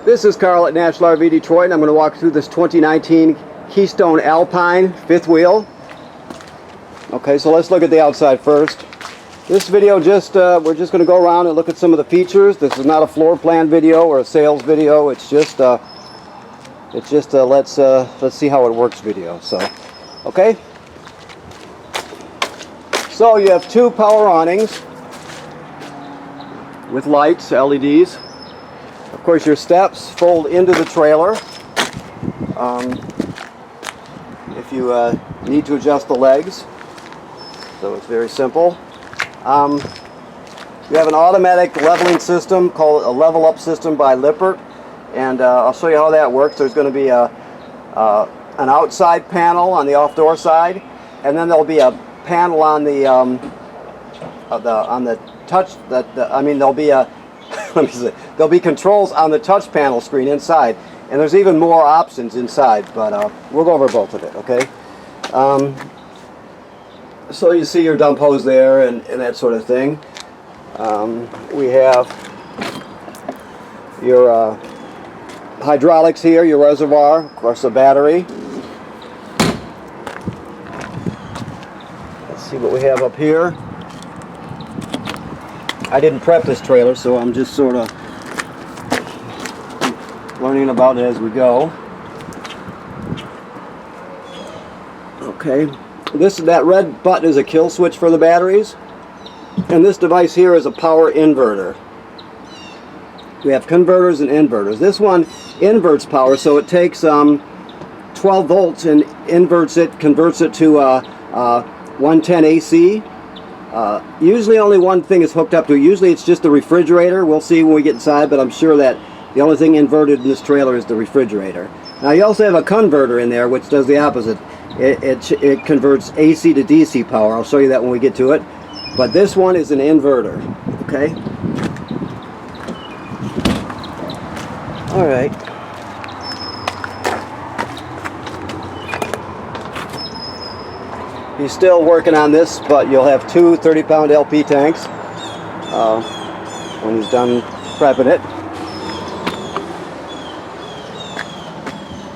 This is Carl at National RV Detroit, and I'm going to walk through this 2019 Keystone Alpine fifth wheel. Okay, so let's look at the outside first. This video we're just going to go around and look at some of the features. This is not a floor plan video or a sales video. It's just let's see how it works video. So, okay. So you have two power awnings with lights, LEDs. Of course, your steps fold into the trailer. If you need to adjust the legs, so it's very simple. You have an automatic leveling system called a level up system by Lippert, and I'll show you how that works. There's going to be an outside panel on the off-door side, and then there'll be a panel on the touch. There'll be a let me see. There'll be controls on the touch panel screen inside, and there's even more options inside. But we'll go over both of it. Okay. So you see your dump hose there and that sort of thing. We have your hydraulics here, your reservoir, of course a battery. Let's see what we have up here. I didn't prep this trailer, so I'm just sort of learning about it as we go. Okay. That red button is a kill switch for the batteries, and this device here is a power inverter. We have converters and inverters. This one inverts power, so it takes 12 volts and converts it to 110 AC. Usually only one thing is hooked up to it. Usually it's just the refrigerator. We'll see when we get inside, but I'm sure that the only thing inverted in this trailer is the refrigerator. Now you also have a converter in there, which does the opposite. It converts AC to DC power. I'll show you that when we get to it. But this one is an inverter. Okay? Alright. He's still working on this, but you'll have two 30-pound LP tanks when he's done prepping it.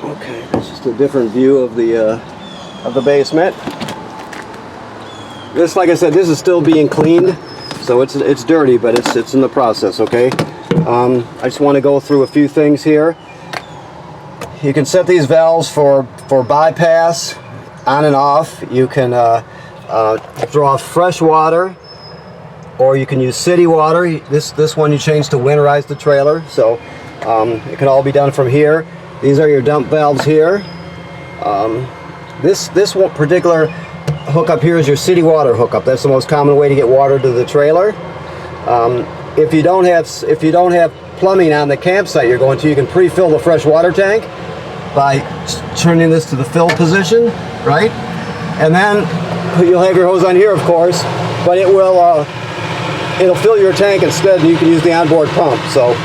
Okay, that's just a different view of the basement. This, like I said, this is still being cleaned, so it's dirty, but it's in the process. Okay. I just want to go through a few things here. You can set these valves for bypass on and off. You can draw fresh water, or you can use city water. This one you change to winterize the trailer, so it can all be done from here. These are your dump valves here. This one particular hookup here is your city water hookup. That's the most common way to get water to the trailer. If you don't have plumbing on the campsite you're going to, you can pre-fill the fresh water tank by turning this to the fill position, right? And then you'll have your hose on here, of course, but it'll fill your tank instead, and you can use the onboard pump. So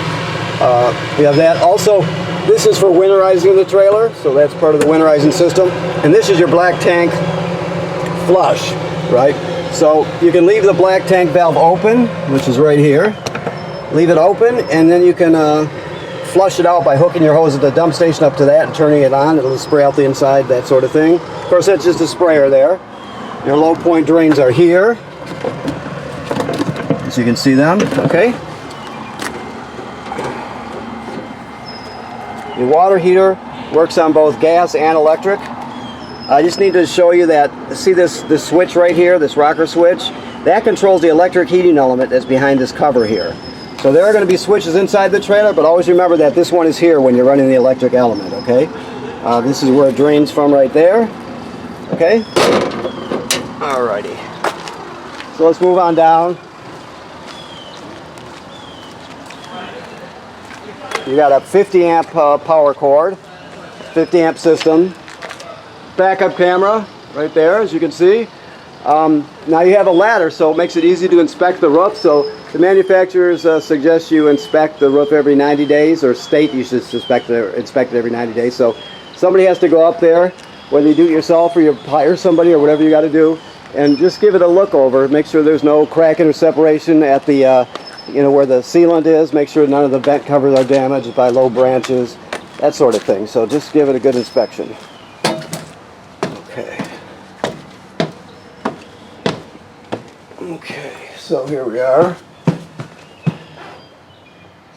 we have that. Also, this is for winterizing the trailer, so that's part of the winterizing system. And this is your black tank flush, right? So you can leave the black tank valve open, which is right here. Leave it open, and then you can flush it out by hooking your hose at the dump station up to that and turning it on. It'll spray out the inside, that sort of thing. Of course, that's just a sprayer there. Your low point drains are here, so you can see them. Okay. Your water heater works on both gas and electric. I just need to show you that, see this switch right here, this rocker switch? That controls the electric heating element that's behind this cover here. So there are going to be switches inside the trailer, but always remember that this one is here when you're running the electric element, okay? This is where it drains from right there, okay? Alrighty. So let's move on down. You got a 50 amp power cord, 50 amp system, backup camera right there, as you can see. Now you have a ladder, so it makes it easy to inspect the roof. So the manufacturers suggest you inspect the roof every 90 days, or state you should inspect it every 90 days. So somebody has to go up there, whether you do it yourself or you hire somebody or whatever you got to do, and just give it a look over. Make sure there's no cracking or separation at the you know, where the sealant is. Make sure none of the vent covers are damaged by low branches, that sort of thing. So just give it a good inspection. Okay. Okay, so here we are.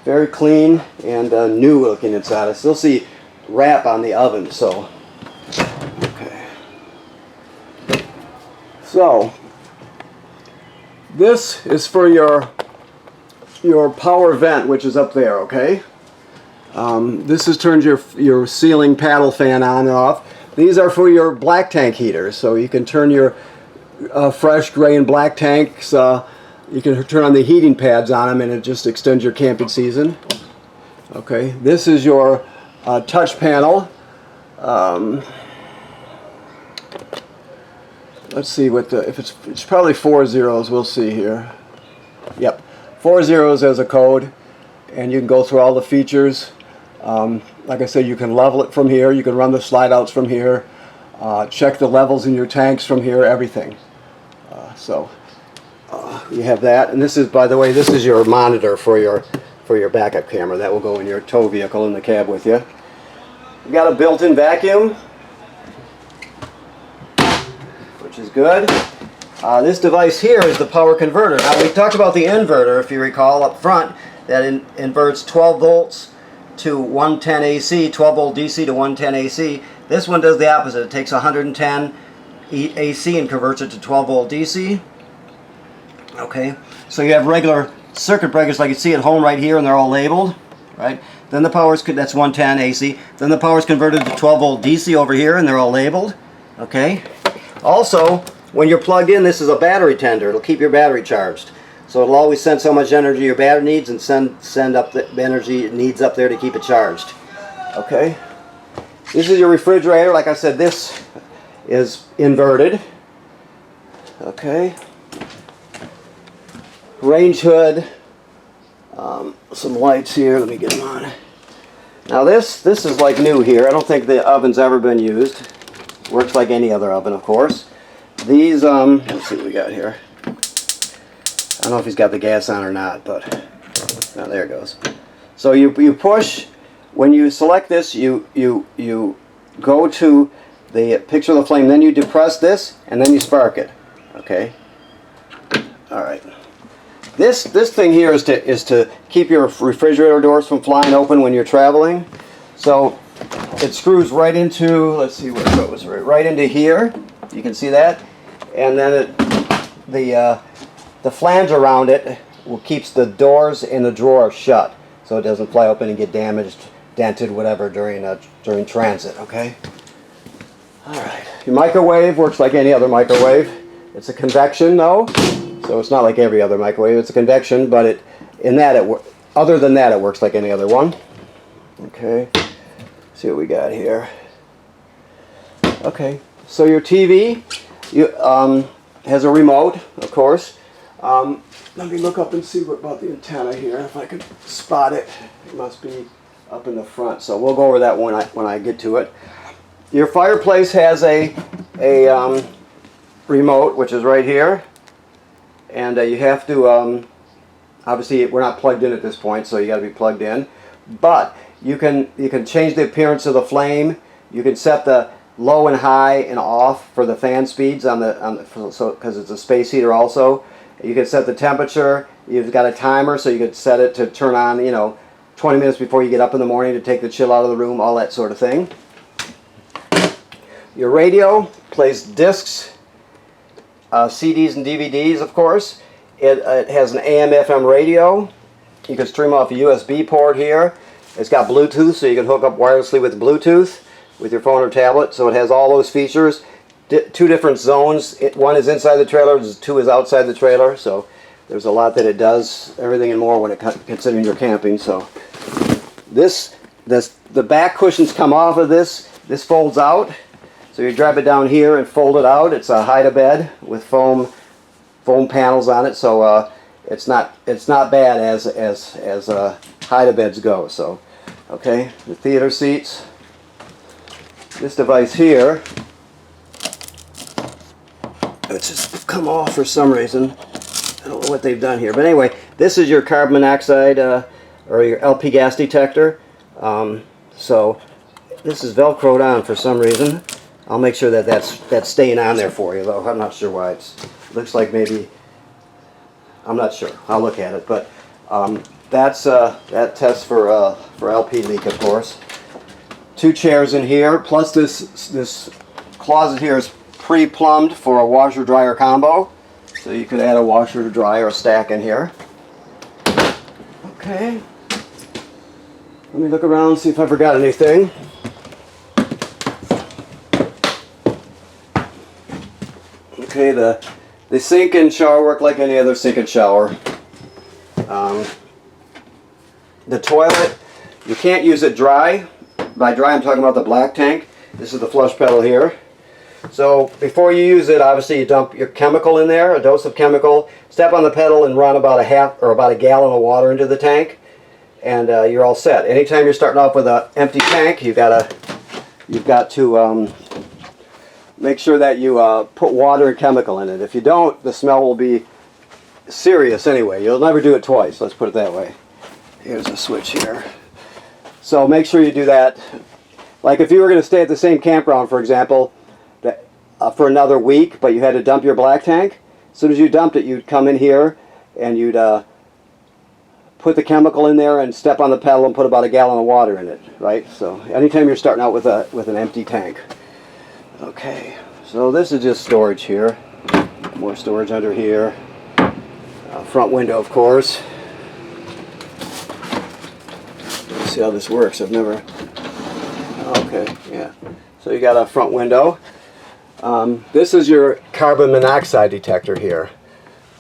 Very clean and new looking inside. I still see wrap on the oven, so. Okay. So, this is for your power vent, which is up there, okay? This is turns your ceiling paddle fan on and off. These are for your black tank heaters, so you can turn your fresh gray and black tanks, you can turn on the heating pads on them and it just extends your camping season. Okay, this is your touch panel. Let's see what if it's probably 4 zeros, we'll see here. Yep, 4 zeros as a code, and you can go through all the features. Like I said, you can level it from here, you can run the slide outs from here, check the levels in your tanks from here, everything. You have that, and this is, by the way, this is your monitor for your backup camera. That will go in your tow vehicle in the cab with you. You got a built-in vacuum, which is good. This device here is the power converter. Now we talked about the inverter, if you recall, up front, that inverts 12 volts to 110 AC, 12 volt DC to 110 AC. This one does the opposite. It takes 110 AC and converts it to 12 volt DC. Okay, so you have regular circuit breakers like you see at home right here, and they're all labeled, right? Then the power's, that's 110 AC. Then the power's converted to 12 volt DC over here, and they're all labeled. Okay. Also, when you're plugged in, this is a battery tender. It'll keep your battery charged. So it'll always send so much energy your battery needs, and send up the energy it needs up there to keep it charged. Okay. This is your refrigerator. Like I said, this is inverted. Okay. Range hood, some lights here, let me get them on. Now this is like new here. I don't think the oven's ever been used. Works like any other oven, of course. These, let's see what we got here. I don't know if he's got the gas on or not, but, oh, there it goes. So you push, when you select this, you go to the picture of the flame, then you depress this, and then you spark it, okay? All right. This thing here is to keep your refrigerator doors from flying open when you're traveling. So it screws right into, let's see where it goes, right into here. You can see that, and then the flange around it keeps the doors in the drawer shut, so it doesn't fly open and get damaged, dented, whatever during transit. Okay. All right. Your microwave works like any other microwave. It's a convection though. So it's not like every other microwave, it's a convection, but other than that, it works like any other one. Okay, see what we got here. Okay, so your TV has a remote, of course. Let me look up and see about the antenna here, if I can spot it. It must be up in the front, so we'll go over that when I get to it. Your fireplace has a remote, which is right here. And you have to, obviously we're not plugged in at this point, so you got to be plugged in. But you can change the appearance of the flame. You can set the low and high and off for the fan speeds because it's a space heater also. You can set the temperature. You've got a timer, so you could set it to turn on, 20 minutes before you get up in the morning to take the chill out of the room, all that sort of thing. Your radio plays discs. CDs and DVDs, of course. It has an AM/FM radio. You can stream off a USB port here. It's got Bluetooth, so you can hook up wirelessly with Bluetooth with your phone or tablet. So it has all those features. Two different zones. One is inside the trailer, two is outside the trailer. So there's a lot that it does, everything and more when it considering you're camping. So the back cushions come off of this. This folds out. So you drop it down here and fold it out. It's a hide-a-bed with foam panels on it, so it's not bad as hide-a-beds go. So, okay, the theater seats. This device here, it's just come off for some reason. I don't know what they've done here, but anyway, This is your carbon monoxide or your LP gas detector. So this is Velcroed on for some reason. I'll make sure that that's staying on there for you, though. I'm not sure why. It looks like maybe, I'm not sure. I'll look at it, but that tests for LP leak, of course. 2 chairs in here, plus this closet here is pre-plumbed for a washer-dryer combo. So you could add a washer-dryer stack in here. Okay. Let me look around and see if I forgot anything. Okay, the sink and shower work like any other sink and shower. The toilet, you can't use it dry. By dry, I'm talking about the black tank. This is the flush pedal here. So before you use it, obviously you dump your chemical in there, a dose of chemical, step on the pedal and run about a gallon of water into the tank, and you're all set. Anytime you're starting off with an empty tank, you've got to make sure that you put water and chemical in it. If you don't, the smell will be serious anyway. You'll never do it twice, let's put it that way. Here's a switch here. So make sure you do that. Like if you were going to stay at the same campground, for example, for another week, but you had to dump your black tank, as soon as you dumped it, you'd come in here and you'd put the chemical in there and step on the pedal and put about a gallon of water in it, right? So anytime you're starting out with an empty tank. Okay, so this is just storage here. More storage under here. Front window, of course. Let's see how this works. I've never... Okay, yeah. So you got a front window. This is your carbon monoxide detector here.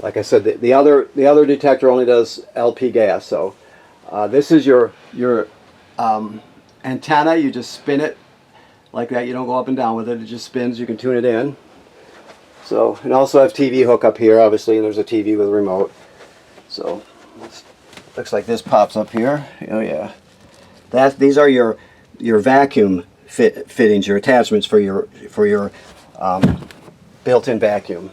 Like I said, the other detector only does LP gas. So this is your antenna. You just spin it like that. You don't go up and down with it. It just spins. You can tune it in. So, and also have TV hookup here, obviously, and there's a TV with a remote. So looks like this pops up here. Oh yeah. These are your vacuum fittings, your attachments for your built-in vacuum.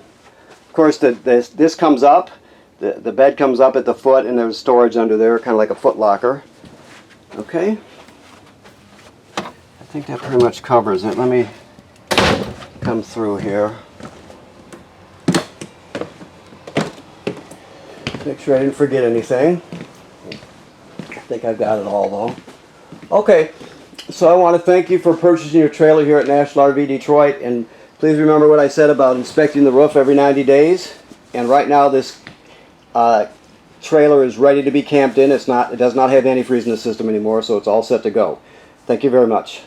Of course, this comes up, the bed comes up at the foot, and there's storage under there, kind of like a foot locker. Okay. I think that pretty much covers it. Let me come through here. Make sure I didn't forget anything. I think I've got it all though. Okay, so I want to thank you for purchasing your trailer here at National RV Detroit, and please remember what I said about inspecting the roof every 90 days. And right now this trailer is ready to be camped in. It does not have antifreeze in the system anymore, so it's all set to go. Thank you very much.